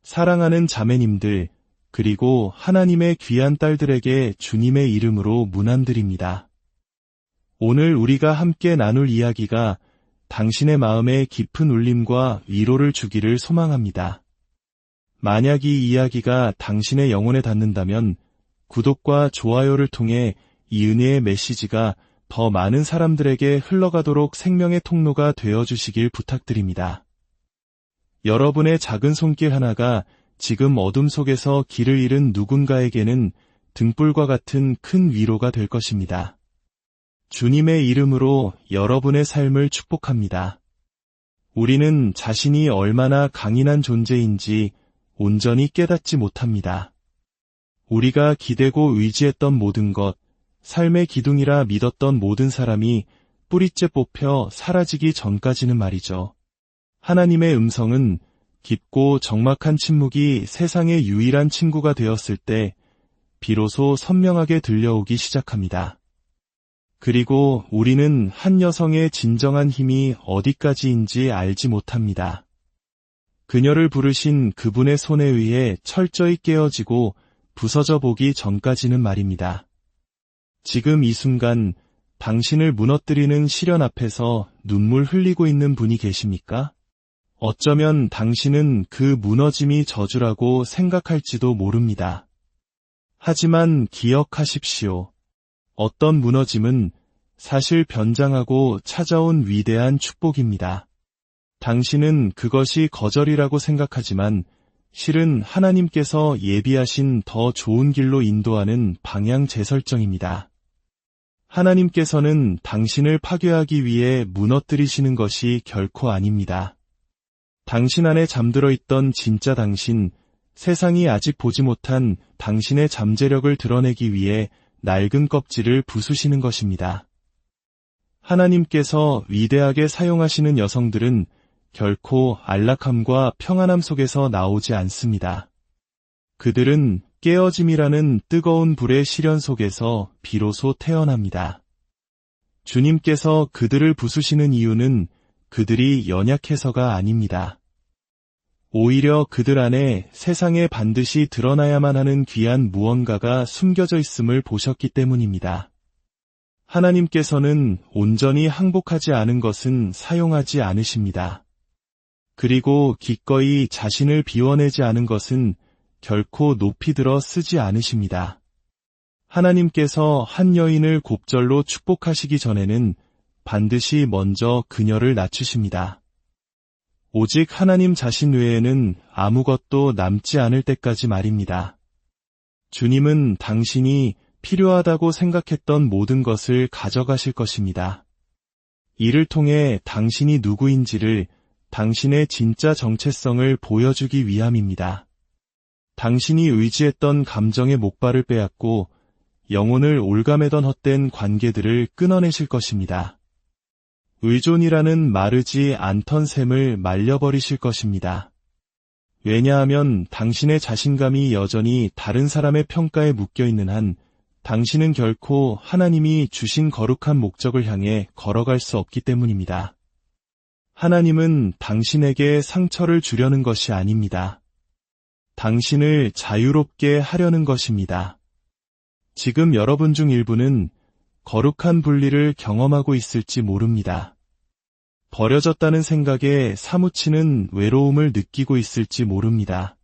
사랑하는 자매님들, 그리고 하나님의 귀한 딸들에게 주님의 이름으로 문안드립니다. 오늘 우리가 함께 나눌 이야기가 당신의 마음에 깊은 울림과 위로를 주기를 소망합니다. 만약 이 이야기가 당신의 영혼에 닿는다면 구독과 좋아요를 통해 이 은혜의 메시지가 더 많은 사람들에게 흘러가도록 생명의 통로가 되어주시길 부탁드립니다. 여러분의 작은 손길 하나가 지금 어둠 속에서 길을 잃은 누군가에게는 등불과 같은 큰 위로가 될 것입니다. 주님의 이름으로 여러분의 삶을 축복합니다. 우리는 자신이 얼마나 강인한 존재인지 온전히 깨닫지 못합니다. 우리가 기대고 의지했던 모든 것, 삶의 기둥이라 믿었던 모든 사람이 뿌리째 뽑혀 사라지기 전까지는 말이죠. 하나님의 음성은 깊고 적막한 침묵이 세상의 유일한 친구가 되었을 때 비로소 선명하게 들려오기 시작합니다. 그리고 우리는 한 여성의 진정한 힘이 어디까지인지 알지 못합니다. 그녀를 부르신 그분의 손에 의해 철저히 깨어지고 부서져 보기 전까지는 말입니다. 지금 이 순간 당신을 무너뜨리는 시련 앞에서 눈물 흘리고 있는 분이 계십니까? 어쩌면 당신은 그 무너짐이 저주라고 생각할지도 모릅니다. 하지만 기억하십시오. 어떤 무너짐은 사실 변장하고 찾아온 위대한 축복입니다. 당신은 그것이 거절이라고 생각하지만 실은 하나님께서 예비하신 더 좋은 길로 인도하는 방향 재설정입니다. 하나님께서는 당신을 파괴하기 위해 무너뜨리시는 것이 결코 아닙니다. 당신 안에 잠들어 있던 진짜 당신, 세상이 아직 보지 못한 당신의 잠재력을 드러내기 위해 낡은 껍질을 부수시는 것입니다. 하나님께서 위대하게 사용하시는 여성들은 결코 안락함과 평안함 속에서 나오지 않습니다. 그들은 깨어짐이라는 뜨거운 불의 시련 속에서 비로소 태어납니다. 주님께서 그들을 부수시는 이유는 그들이 연약해서가 아닙니다. 오히려 그들 안에 세상에 반드시 드러나야만 하는 귀한 무언가가 숨겨져 있음을 보셨기 때문입니다. 하나님께서는 온전히 항복하지 않은 것은 사용하지 않으십니다. 그리고 기꺼이 자신을 비워내지 않은 것은 결코 높이 들어 쓰지 않으십니다. 하나님께서 한 여인을 곱절로 축복하시기 전에는 반드시 먼저 그녀를 낮추십니다. 오직 하나님 자신 외에는 아무것도 남지 않을 때까지 말입니다. 주님은 당신이 필요하다고 생각했던 모든 것을 가져가실 것입니다. 이를 통해 당신이 누구인지를, 당신의 진짜 정체성을 보여주기 위함입니다. 당신이 의지했던 감정의 목발을 빼앗고 영혼을 올가매던 헛된 관계들을 끊어내실 것입니다. 의존이라는 마르지 않던 샘을 말려버리실 것입니다. 왜냐하면 당신의 자신감이 여전히 다른 사람의 평가에 묶여있는 한 당신은 결코 하나님이 주신 거룩한 목적을 향해 걸어갈 수 없기 때문입니다. 하나님은 당신에게 상처를 주려는 것이 아닙니다. 당신을 자유롭게 하려는 것입니다. 지금 여러분 중 일부는 거룩한 분리를 경험하고 있을지 모릅니다. 버려졌다는 생각에 사무치는 외로움을 느끼고 있을지 모릅니다.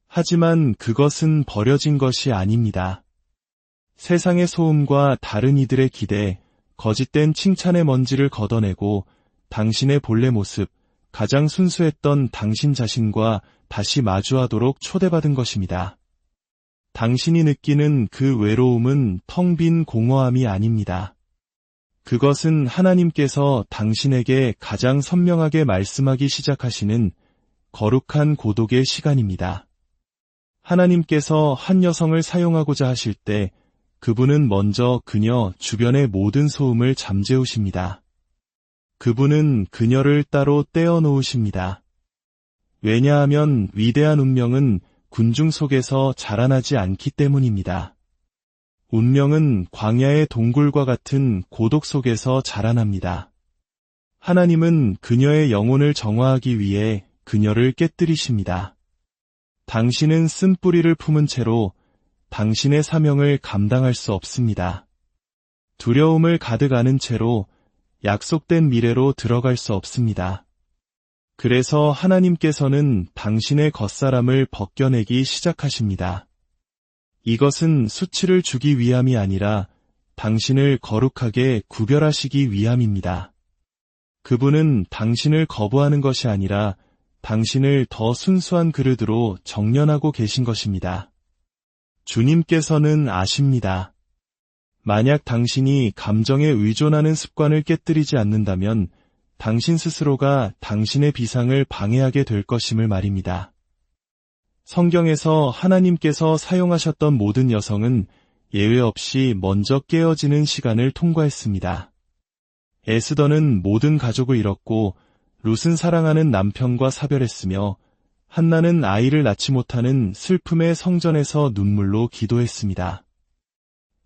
하지만 그것은 버려진 것이 아닙니다. 세상의 소음과 다른 이들의 기대, 거짓된 칭찬의 먼지를 걷어내고 당신의 본래 모습, 가장 순수했던 당신 자신과 다시 마주하도록 초대받은 것입니다. 당신이 느끼는 그 외로움은 텅 빈 공허함이 아닙니다. 그것은 하나님께서 당신에게 가장 선명하게 말씀하기 시작하시는 거룩한 고독의 시간입니다. 하나님께서 한 여성을 사용하고자 하실 때 그분은 먼저 그녀 주변의 모든 소음을 잠재우십니다. 그분은 그녀를 따로 떼어놓으십니다. 왜냐하면 위대한 운명은 군중 속에서 자라나지 않기 때문입니다. 운명은 광야의 동굴과 같은 고독 속에서 자라납니다. 하나님은 그녀의 영혼을 정화하기 위해 그녀를 깨뜨리십니다. 당신은 쓴뿌리를 품은 채로 당신의 사명을 감당할 수 없습니다. 두려움을 가득 안은 채로 약속된 미래로 들어갈 수 없습니다. 그래서 하나님께서는 당신의 겉사람을 벗겨내기 시작하십니다. 이것은 수치를 주기 위함이 아니라 당신을 거룩하게 구별하시기 위함입니다. 그분은 당신을 거부하는 것이 아니라 당신을 더 순수한 그릇으로 정련하고 계신 것입니다. 주님께서는 아십니다. 만약 당신이 감정에 의존하는 습관을 깨뜨리지 않는다면 당신 스스로가 당신의 비상을 방해하게 될 것임을 말입니다. 성경에서 하나님께서 사용하셨던 모든 여성은 예외 없이 먼저 깨어지는 시간을 통과했습니다. 에스더는 모든 가족을 잃었고 룻은 사랑하는 남편과 사별했으며 한나는 아이를 낳지 못하는 슬픔의 성전에서 눈물로 기도했습니다.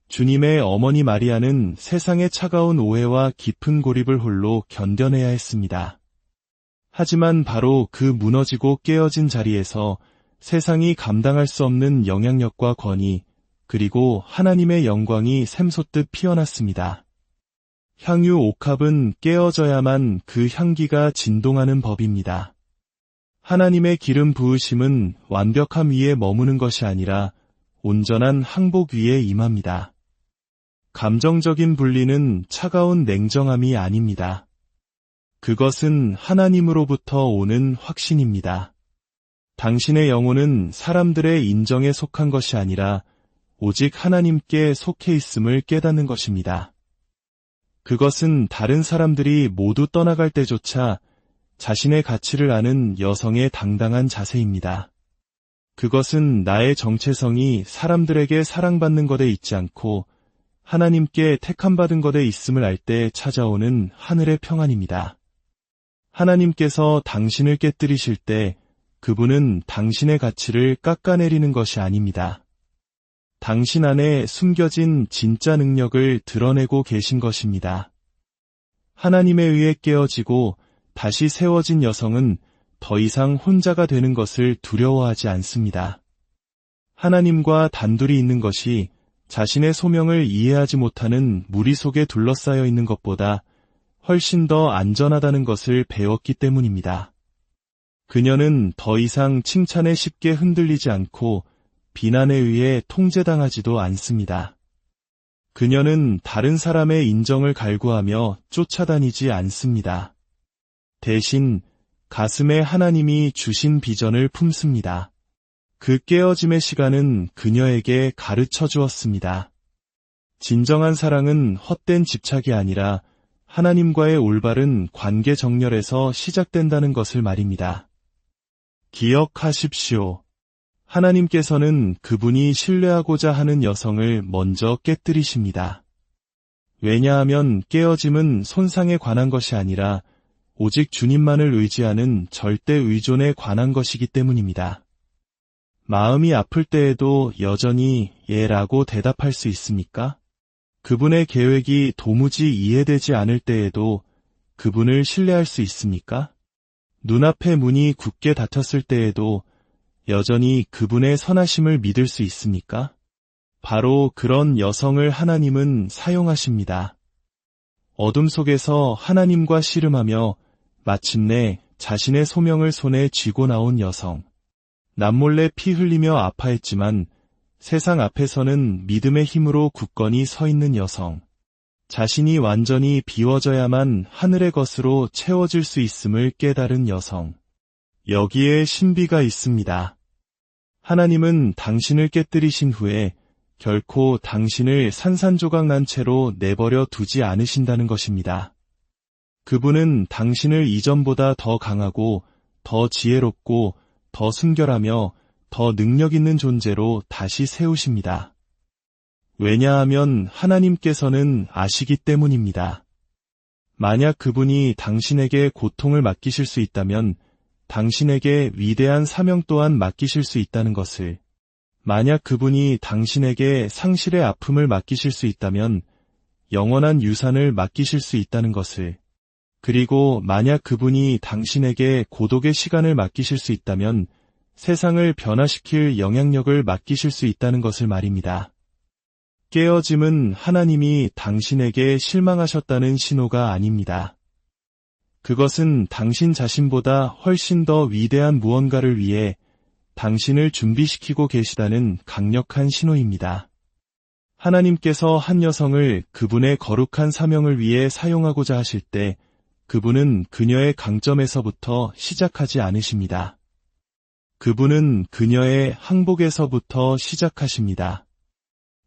주님의 어머니 마리아는 세상의 차가운 오해와 깊은 고립을 홀로 견뎌내야 했습니다. 하지만 바로 그 무너지고 깨어진 자리에서 세상이 감당할 수 없는 영향력과 권위, 그리고 하나님의 영광이 샘솟듯 피어났습니다. 향유 옥합은 깨어져야만 그 향기가 진동하는 법입니다. 하나님의 기름 부으심은 완벽함 위에 머무는 것이 아니라 온전한 항복 위에 임합니다. 감정적인 분리는 차가운 냉정함이 아닙니다. 그것은 하나님으로부터 오는 확신입니다. 당신의 영혼은 사람들의 인정에 속한 것이 아니라 오직 하나님께 속해 있음을 깨닫는 것입니다. 그것은 다른 사람들이 모두 떠나갈 때조차 자신의 가치를 아는 여성의 당당한 자세입니다. 그것은 나의 정체성이 사람들에게 사랑받는 것에 있지 않고 하나님께 택함받은 것에 있음을 알 때 찾아오는 하늘의 평안입니다. 하나님께서 당신을 깨뜨리실 때 그분은 당신의 가치를 깎아내리는 것이 아닙니다. 당신 안에 숨겨진 진짜 능력을 드러내고 계신 것입니다. 하나님에 의해 깨어지고 다시 세워진 여성은 더 이상 혼자가 되는 것을 두려워하지 않습니다. 하나님과 단둘이 있는 것이 자신의 소명을 이해하지 못하는 무리 속에 둘러싸여 있는 것보다 훨씬 더 안전하다는 것을 배웠기 때문입니다. 그녀는 더 이상 칭찬에 쉽게 흔들리지 않고 비난에 의해 통제당하지도 않습니다. 그녀는 다른 사람의 인정을 갈구하며 쫓아다니지 않습니다. 대신 가슴에 하나님이 주신 비전을 품습니다. 그 깨어짐의 시간은 그녀에게 가르쳐 주었습니다. 진정한 사랑은 헛된 집착이 아니라 하나님과의 올바른 관계 정렬에서 시작된다는 것을 말입니다. 기억하십시오. 하나님께서는 그분이 신뢰하고자 하는 여성을 먼저 깨뜨리십니다. 왜냐하면 깨어짐은 손상에 관한 것이 아니라 오직 주님만을 의지하는 절대 의존에 관한 것이기 때문입니다. 마음이 아플 때에도 여전히 예라고 대답할 수 있습니까? 그분의 계획이 도무지 이해되지 않을 때에도 그분을 신뢰할 수 있습니까? 눈앞의 문이 굳게 닫혔을 때에도 여전히 그분의 선하심을 믿을 수 있습니까? 바로 그런 여성을 하나님은 사용하십니다. 어둠 속에서 하나님과 씨름하며 마침내 자신의 소명을 손에 쥐고 나온 여성. 남몰래 피 흘리며 아파했지만 세상 앞에서는 믿음의 힘으로 굳건히 서 있는 여성. 자신이 완전히 비워져야만 하늘의 것으로 채워질 수 있음을 깨달은 여성. 여기에 신비가 있습니다. 하나님은 당신을 깨뜨리신 후에 결코 당신을 산산조각 난 채로 내버려 두지 않으신다는 것입니다. 그분은 당신을 이전보다 더 강하고 더 지혜롭고 더 순결하며 더 능력 있는 존재로 다시 세우십니다. 왜냐하면 하나님께서는 아시기 때문입니다. 만약 그분이 당신에게 고통을 맡기실 수 있다면 당신에게 위대한 사명 또한 맡기실 수 있다는 것을, 만약 그분이 당신에게 상실의 아픔을 맡기실 수 있다면 영원한 유산을 맡기실 수 있다는 것을, 그리고 만약 그분이 당신에게 고독의 시간을 맡기실 수 있다면 세상을 변화시킬 영향력을 맡기실 수 있다는 것을 말입니다. 깨어짐은 하나님이 당신에게 실망하셨다는 신호가 아닙니다. 그것은 당신 자신보다 훨씬 더 위대한 무언가를 위해 당신을 준비시키고 계시다는 강력한 신호입니다. 하나님께서 한 여성을 그분의 거룩한 사명을 위해 사용하고자 하실 때 그분은 그녀의 강점에서부터 시작하지 않으십니다. 그분은 그녀의 항복에서부터 시작하십니다.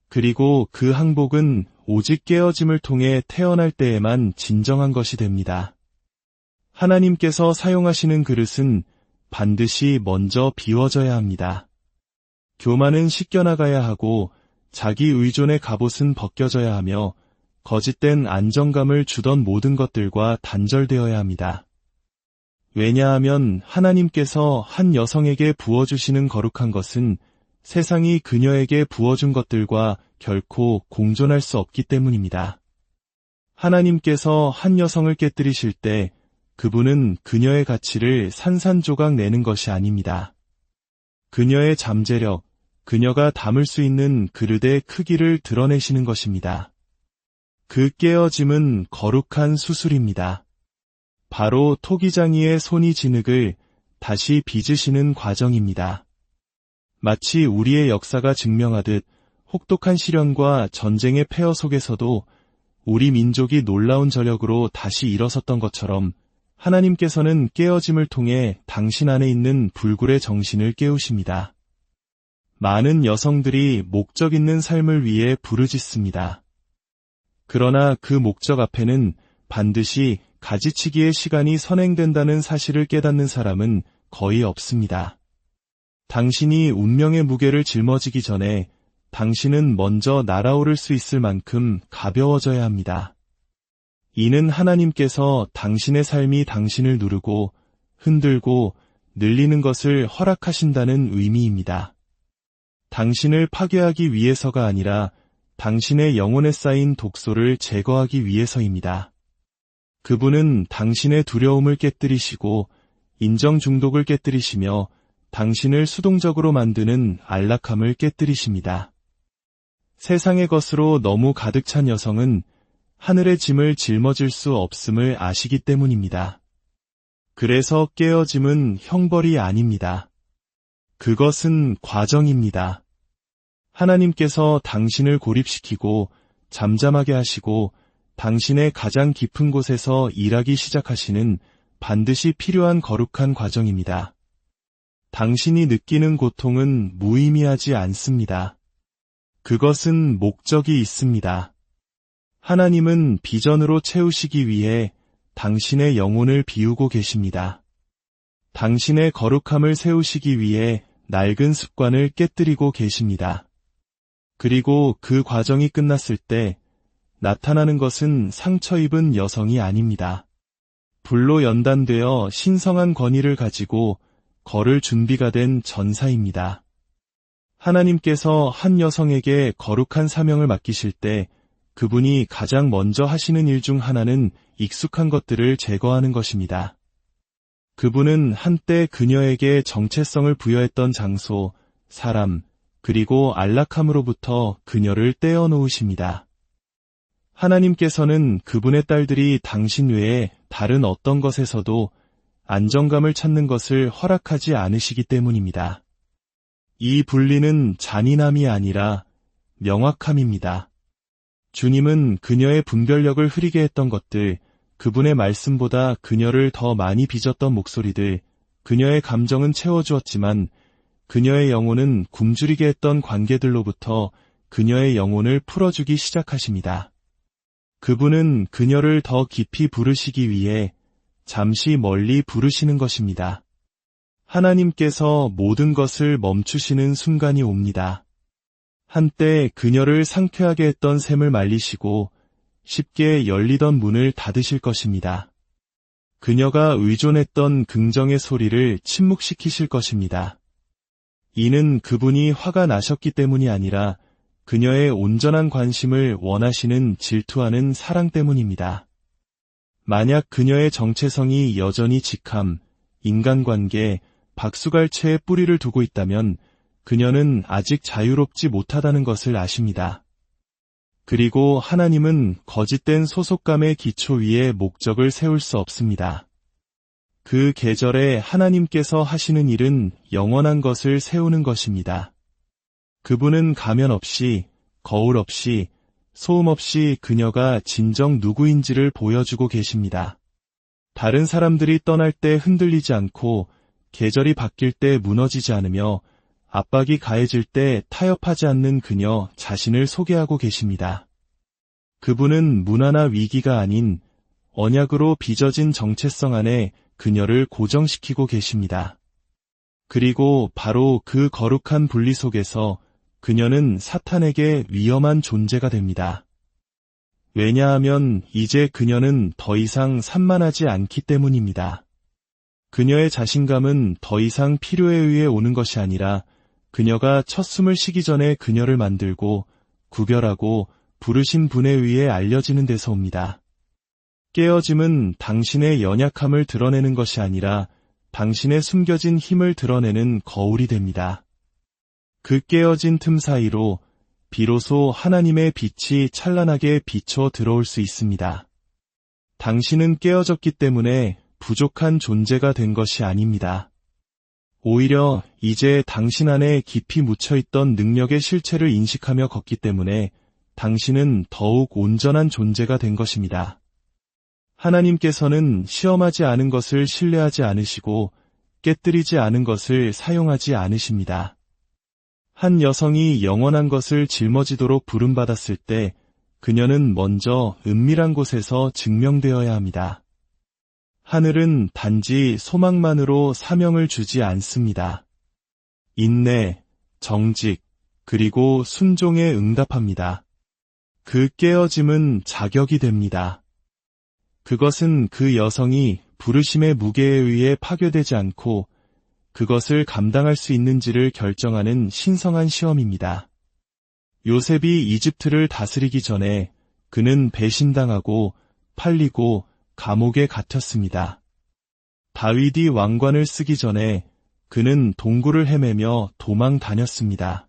그리고 그 항복은 오직 깨어짐을 통해 태어날 때에만 진정한 것이 됩니다. 하나님께서 사용하시는 그릇은 반드시 먼저 비워져야 합니다. 교만은 씻겨나가야 하고 자기 의존의 갑옷은 벗겨져야 하며 거짓된 안정감을 주던 모든 것들과 단절되어야 합니다. 왜냐하면 하나님께서 한 여성에게 부어주시는 거룩한 것은 세상이 그녀에게 부어준 것들과 결코 공존할 수 없기 때문입니다. 하나님께서 한 여성을 깨뜨리실 때 그분은 그녀의 가치를 산산조각 내는 것이 아닙니다. 그녀의 잠재력, 그녀가 담을 수 있는 그릇의 크기를 드러내시는 것입니다. 그 깨어짐은 거룩한 수술입니다. 바로 토기장이의 손이 진흙을 다시 빚으시는 과정입니다. 마치 우리의 역사가 증명하듯 혹독한 시련과 전쟁의 폐허 속에서도 우리 민족이 놀라운 저력으로 다시 일어섰던 것처럼 하나님께서는 깨어짐을 통해 당신 안에 있는 불굴의 정신을 깨우십니다. 많은 여성들이 목적 있는 삶을 위해 부르짖습니다. 그러나 그 목적 앞에는 반드시 가지치기의 시간이 선행된다는 사실을 깨닫는 사람은 거의 없습니다. 당신이 운명의 무게를 짊어지기 전에 당신은 먼저 날아오를 수 있을 만큼 가벼워져야 합니다. 이는 하나님께서 당신의 삶이 당신을 누르고 흔들고 늘리는 것을 허락하신다는 의미입니다. 당신을 파괴하기 위해서가 아니라 당신의 영혼에 쌓인 독소를 제거하기 위해서입니다. 그분은 당신의 두려움을 깨뜨리시고 인정 중독을 깨뜨리시며 당신을 수동적으로 만드는 안락함을 깨뜨리십니다. 세상의 것으로 너무 가득 찬 여성은 하늘의 짐을 짊어질 수 없음을 아시기 때문입니다. 그래서 깨어짐은 형벌이 아닙니다. 그것은 과정입니다. 하나님께서 당신을 고립시키고 잠잠하게 하시고 당신의 가장 깊은 곳에서 일하기 시작하시는 반드시 필요한 거룩한 과정입니다. 당신이 느끼는 고통은 무의미하지 않습니다. 그것은 목적이 있습니다. 하나님은 비전으로 채우시기 위해 당신의 영혼을 비우고 계십니다. 당신의 거룩함을 세우시기 위해 낡은 습관을 깨뜨리고 계십니다. 그리고 그 과정이 끝났을 때 나타나는 것은 상처 입은 여성이 아닙니다. 불로 연단되어 신성한 권위를 가지고 걸을 준비가 된 전사입니다. 하나님께서 한 여성에게 거룩한 사명을 맡기실 때 그분이 가장 먼저 하시는 일 중 하나는 익숙한 것들을 제거하는 것입니다. 그분은 한때 그녀에게 정체성을 부여했던 장소, 사람, 그리고 안락함으로부터 그녀를 떼어놓으십니다. 하나님께서는 그분의 딸들이 당신 외에 다른 어떤 것에서도 안정감을 찾는 것을 허락하지 않으시기 때문입니다. 이 분리는 잔인함이 아니라 명확함입니다. 주님은 그녀의 분별력을 흐리게 했던 것들, 그분의 말씀보다 그녀를 더 많이 빚었던 목소리들, 그녀의 감정은 채워주었지만 그녀의 영혼은 굶주리게 했던 관계들로부터 그녀의 영혼을 풀어주기 시작하십니다. 그분은 그녀를 더 깊이 부르시기 위해 잠시 멀리 부르시는 것입니다. 하나님께서 모든 것을 멈추시는 순간이 옵니다. 한때 그녀를 상쾌하게 했던 샘을 말리시고 쉽게 열리던 문을 닫으실 것입니다. 그녀가 의존했던 긍정의 소리를 침묵시키실 것입니다. 이는 그분이 화가 나셨기 때문이 아니라 그녀의 온전한 관심을 원하시는 질투하는 사랑 때문입니다. 만약 그녀의 정체성이 여전히 직함, 인간관계, 박수갈채에 뿌리를 두고 있다면 그녀는 아직 자유롭지 못하다는 것을 아십니다. 그리고 하나님은 거짓된 소속감의 기초 위에 목적을 세울 수 없습니다. 그 계절에 하나님께서 하시는 일은 영원한 것을 세우는 것입니다. 그분은 가면 없이, 거울 없이, 소음 없이 그녀가 진정 누구인지를 보여주고 계십니다. 다른 사람들이 떠날 때 흔들리지 않고 계절이 바뀔 때 무너지지 않으며 압박이 가해질 때 타협하지 않는 그녀 자신을 소개하고 계십니다. 그분은 문화나 위기가 아닌 언약으로 빚어진 정체성 안에 그녀를 고정시키고 계십니다. 그리고 바로 그 거룩한 분리 속에서 그녀는 사탄에게 위험한 존재가 됩니다. 왜냐하면 이제 그녀는 더 이상 산만하지 않기 때문입니다. 그녀의 자신감은 더 이상 필요에 의해 오는 것이 아니라 그녀가 첫 숨을 쉬기 전에 그녀를 만들고 구별하고 부르신 분에 의해 알려지는 데서 옵니다. 깨어짐은 당신의 연약함을 드러내는 것이 아니라 당신의 숨겨진 힘을 드러내는 거울이 됩니다. 그 깨어진 틈 사이로 비로소 하나님의 빛이 찬란하게 비춰 들어올 수 있습니다. 당신은 깨어졌기 때문에 부족한 존재가 된 것이 아닙니다. 오히려 이제 당신 안에 깊이 묻혀있던 능력의 실체를 인식하며 걷기 때문에 당신은 더욱 온전한 존재가 된 것입니다. 하나님께서는 시험하지 않은 것을 신뢰하지 않으시고 깨뜨리지 않은 것을 사용하지 않으십니다. 한 여성이 영원한 것을 짊어지도록 부름받았을 때 그녀는 먼저 은밀한 곳에서 증명되어야 합니다. 하늘은 단지 소망만으로 사명을 주지 않습니다. 인내, 정직, 그리고 순종에 응답합니다. 그 깨어짐은 자격이 됩니다. 그것은 그 여성이 부르심의 무게에 의해 파괴되지 않고 그것을 감당할 수 있는지를 결정하는 신성한 시험입니다. 요셉이 이집트를 다스리기 전에 그는 배신당하고 팔리고 감옥에 갇혔습니다. 다윗이 왕관을 쓰기 전에 그는 동굴을 헤매며 도망 다녔습니다.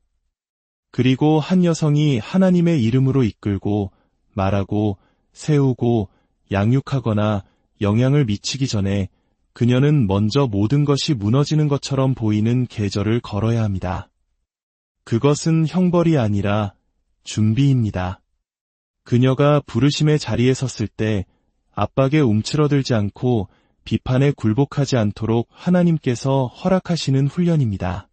그리고 한 여성이 하나님의 이름으로 이끌고 말하고 세우고 양육하거나 영향을 미치기 전에 그녀는 먼저 모든 것이 무너지는 것처럼 보이는 계절을 걸어야 합니다. 그것은 형벌이 아니라 준비입니다. 그녀가 부르심의 자리에 섰을 때 압박에 움츠러들지 않고 비판에 굴복하지 않도록 하나님께서 허락하시는 훈련입니다.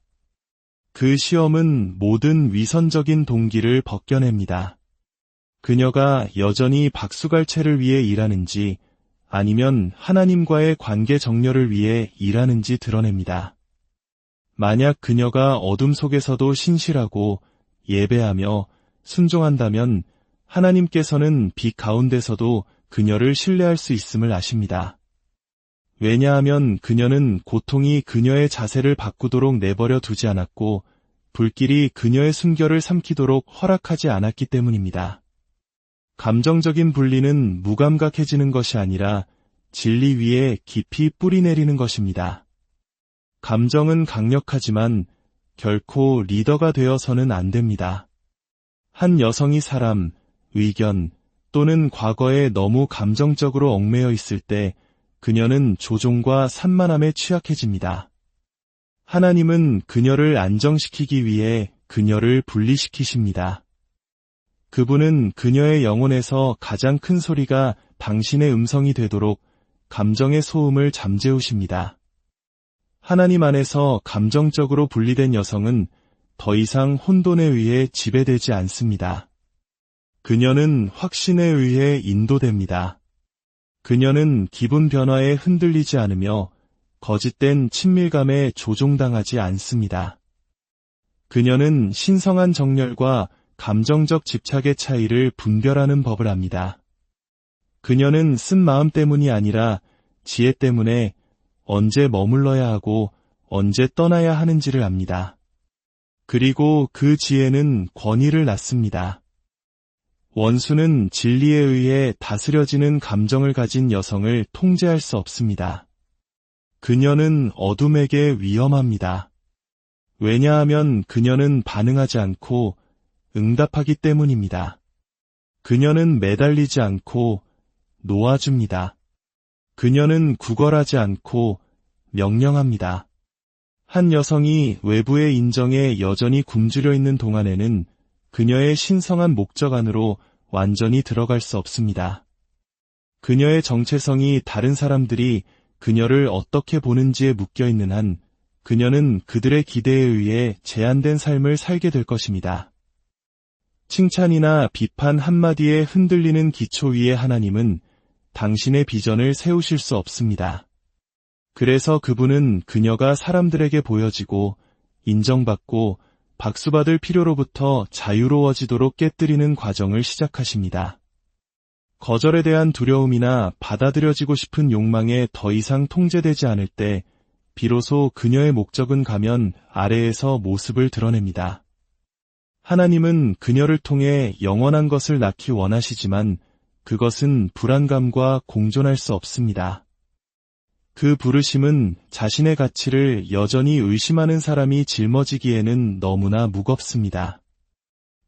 그 시험은 모든 위선적인 동기를 벗겨냅니다. 그녀가 여전히 박수갈채를 위해 일하는지 아니면 하나님과의 관계 정렬을 위해 일하는지 드러냅니다. 만약 그녀가 어둠 속에서도 신실하고 예배하며 순종한다면 하나님께서는 빛 가운데서도 그녀를 신뢰할 수 있음을 아십니다. 왜냐하면 그녀는 고통이 그녀의 자세를 바꾸도록 내버려 두지 않았고 불길이 그녀의 순결을 삼키도록 허락하지 않았기 때문입니다. 감정적인 분리는 무감각해지는 것이 아니라 진리 위에 깊이 뿌리 내리는 것입니다. 감정은 강력하지만 결코 리더가 되어서는 안 됩니다. 한 여성이 사람, 의견 또는 과거에 너무 감정적으로 얽매여 있을 때 그녀는 조종과 산만함에 취약해집니다. 하나님은 그녀를 안정시키기 위해 그녀를 분리시키십니다. 그분은 그녀의 영혼에서 가장 큰 소리가 당신의 음성이 되도록 감정의 소음을 잠재우십니다. 하나님 안에서 감정적으로 분리된 여성은 더 이상 혼돈에 의해 지배되지 않습니다. 그녀는 확신에 의해 인도됩니다. 그녀는 기분 변화에 흔들리지 않으며 거짓된 친밀감에 조종당하지 않습니다. 그녀는 신성한 정열과 감정적 집착의 차이를 분별하는 법을 압니다. 그녀는 쓴 마음 때문이 아니라 지혜 때문에 언제 머물러야 하고 언제 떠나야 하는지를 압니다. 그리고 그 지혜는 권위를 낳습니다. 원수는 진리에 의해 다스려지는 감정을 가진 여성을 통제할 수 없습니다. 그녀는 어둠에게 위험합니다. 왜냐하면 그녀는 반응하지 않고 응답하기 때문입니다. 그녀는 매달리지 않고 놓아줍니다. 그녀는 구걸하지 않고 명령합니다. 한 여성이 외부의 인정에 여전히 굶주려 있는 동안에는 그녀의 신성한 목적 안으로 완전히 들어갈 수 없습니다. 그녀의 정체성이 다른 사람들이 그녀를 어떻게 보는지에 묶여있는 한 그녀는 그들의 기대에 의해 제한된 삶을 살게 될 것입니다. 칭찬이나 비판 한마디에 흔들리는 기초 위에 하나님은 당신의 비전을 세우실 수 없습니다. 그래서 그분은 그녀가 사람들에게 보여지고 인정받고 박수받을 필요로부터 자유로워지도록 깨뜨리는 과정을 시작하십니다. 거절에 대한 두려움이나 받아들여지고 싶은 욕망에 더 이상 통제되지 않을 때 비로소 그녀의 목적은 가면 아래에서 모습을 드러냅니다. 하나님은 그녀를 통해 영원한 것을 낳기 원하시지만 그것은 불안감과 공존할 수 없습니다. 그 부르심은 자신의 가치를 여전히 의심하는 사람이 짊어지기에는 너무나 무겁습니다.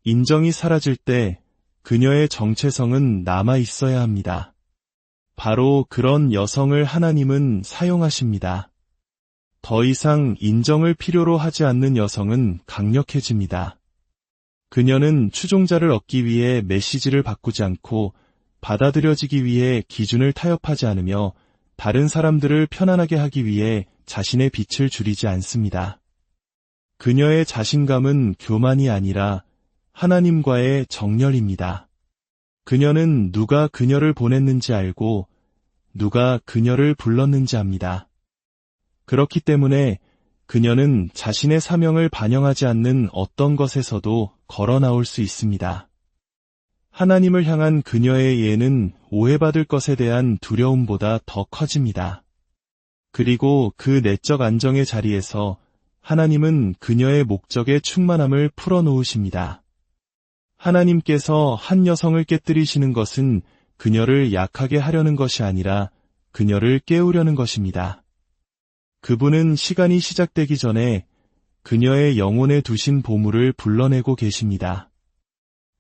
인정이 사라질 때 그녀의 정체성은 남아 있어야 합니다. 바로 그런 여성을 하나님은 사용하십니다. 더 이상 인정을 필요로 하지 않는 여성은 강력해집니다. 그녀는 추종자를 얻기 위해 메시지를 바꾸지 않고 받아들여지기 위해 기준을 타협하지 않으며 다른 사람들을 편안하게 하기 위해 자신의 빛을 줄이지 않습니다. 그녀의 자신감은 교만이 아니라 하나님과의 정렬입니다. 그녀는 누가 그녀를 보냈는지 알고 누가 그녀를 불렀는지 압니다. 그렇기 때문에 그녀는 자신의 사명을 반영하지 않는 어떤 것에서도 걸어 나올 수 있습니다. 하나님을 향한 그녀의 예는 오해받을 것에 대한 두려움보다 더 커집니다. 그리고 그 내적 안정의 자리에서 하나님은 그녀의 목적의 충만함을 풀어놓으십니다. 하나님께서 한 여성을 깨뜨리시는 것은 그녀를 약하게 하려는 것이 아니라 그녀를 깨우려는 것입니다. 그분은 시간이 시작되기 전에 그녀의 영혼에 두신 보물을 불러내고 계십니다.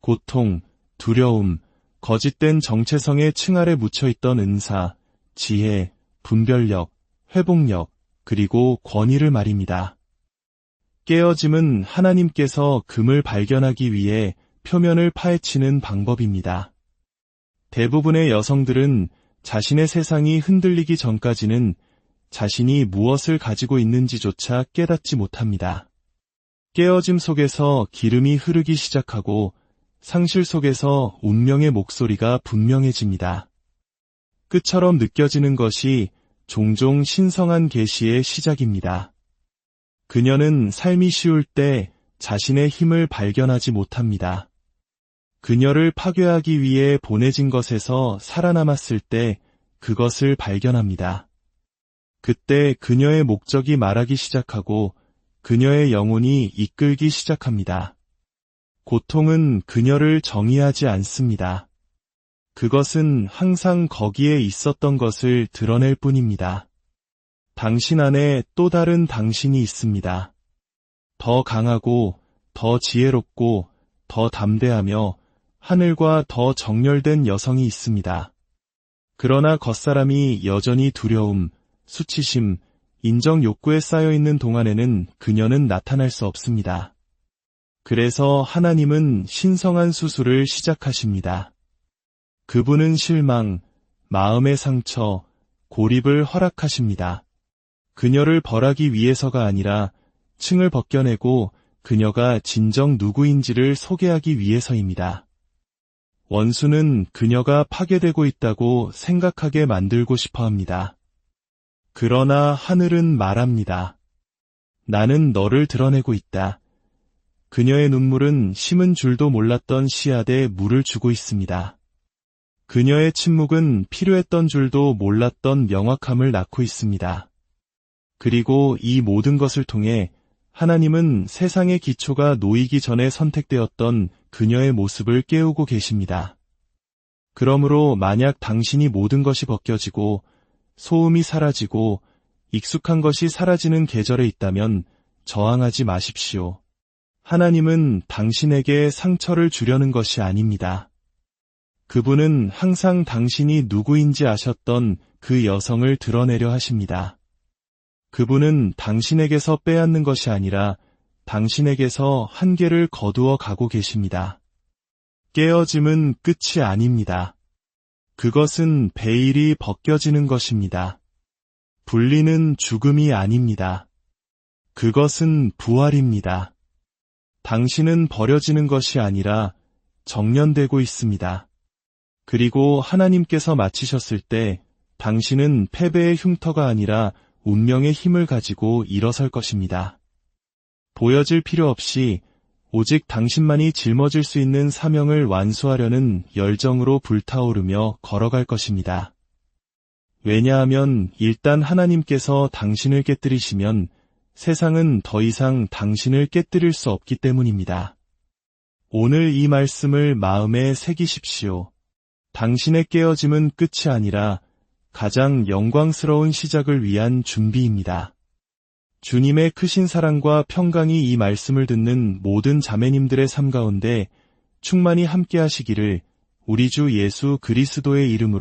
고통, 두려움, 거짓된 정체성의 층 아래 묻혀있던 은사, 지혜, 분별력, 회복력, 그리고 권위를 말입니다. 깨어짐은 하나님께서 금을 발견하기 위해 표면을 파헤치는 방법입니다. 대부분의 여성들은 자신의 세상이 흔들리기 전까지는 자신이 무엇을 가지고 있는지조차 깨닫지 못합니다. 깨어짐 속에서 기름이 흐르기 시작하고 상실 속에서 운명의 목소리가 분명해집니다. 끝처럼 느껴지는 것이 종종 신성한 계시의 시작입니다. 그녀는 삶이 쉬울 때 자신의 힘을 발견하지 못합니다. 그녀를 파괴하기 위해 보내진 것에서 살아남았을 때 그것을 발견합니다. 그때 그녀의 목적이 말하기 시작하고 그녀의 영혼이 이끌기 시작합니다. 고통은 그녀를 정의하지 않습니다. 그것은 항상 거기에 있었던 것을 드러낼 뿐입니다. 당신 안에 또 다른 당신이 있습니다. 더 강하고, 더 지혜롭고, 더 담대하며 하늘과 더 정렬된 여성이 있습니다. 그러나 겉사람이 여전히 두려움, 수치심, 인정 욕구에 쌓여있는 동안에는 그녀는 나타날 수 없습니다. 그래서 하나님은 신성한 수술을 시작하십니다. 그분은 실망, 마음의 상처, 고립을 허락하십니다. 그녀를 벌하기 위해서가 아니라 층을 벗겨내고 그녀가 진정 누구인지를 소개하기 위해서입니다. 원수는 그녀가 파괴되고 있다고 생각하게 만들고 싶어 합니다. 그러나 하늘은 말합니다. 나는 너를 드러내고 있다. 그녀의 눈물은 심은 줄도 몰랐던 씨앗에 물을 주고 있습니다. 그녀의 침묵은 필요했던 줄도 몰랐던 명확함을 낳고 있습니다. 그리고 이 모든 것을 통해 하나님은 세상의 기초가 놓이기 전에 선택되었던 그녀의 모습을 깨우고 계십니다. 그러므로 만약 당신이 모든 것이 벗겨지고 소음이 사라지고 익숙한 것이 사라지는 계절에 있다면 저항하지 마십시오. 하나님은 당신에게 상처를 주려는 것이 아닙니다. 그분은 항상 당신이 누구인지 아셨던 그 여성을 드러내려 하십니다. 그분은 당신에게서 빼앗는 것이 아니라 당신에게서 한계를 거두어 가고 계십니다. 깨어짐은 끝이 아닙니다. 그것은 베일이 벗겨지는 것입니다. 분리는 죽음이 아닙니다. 그것은 부활입니다. 당신은 버려지는 것이 아니라 정련되고 있습니다. 그리고 하나님께서 마치셨을 때 당신은 패배의 흉터가 아니라 운명의 힘을 가지고 일어설 것입니다. 보여질 필요 없이 오직 당신만이 짊어질 수 있는 사명을 완수하려는 열정으로 불타오르며 걸어갈 것입니다. 왜냐하면 일단 하나님께서 당신을 깨뜨리시면 세상은 더 이상 당신을 깨뜨릴 수 없기 때문입니다. 오늘 이 말씀을 마음에 새기십시오. 당신의 깨어짐은 끝이 아니라 가장 영광스러운 시작을 위한 준비입니다. 주님의 크신 사랑과 평강이 이 말씀을 듣는 모든 자매님들의 삶 가운데 충만히 함께 하시기를 우리 주 예수 그리스도의 이름으로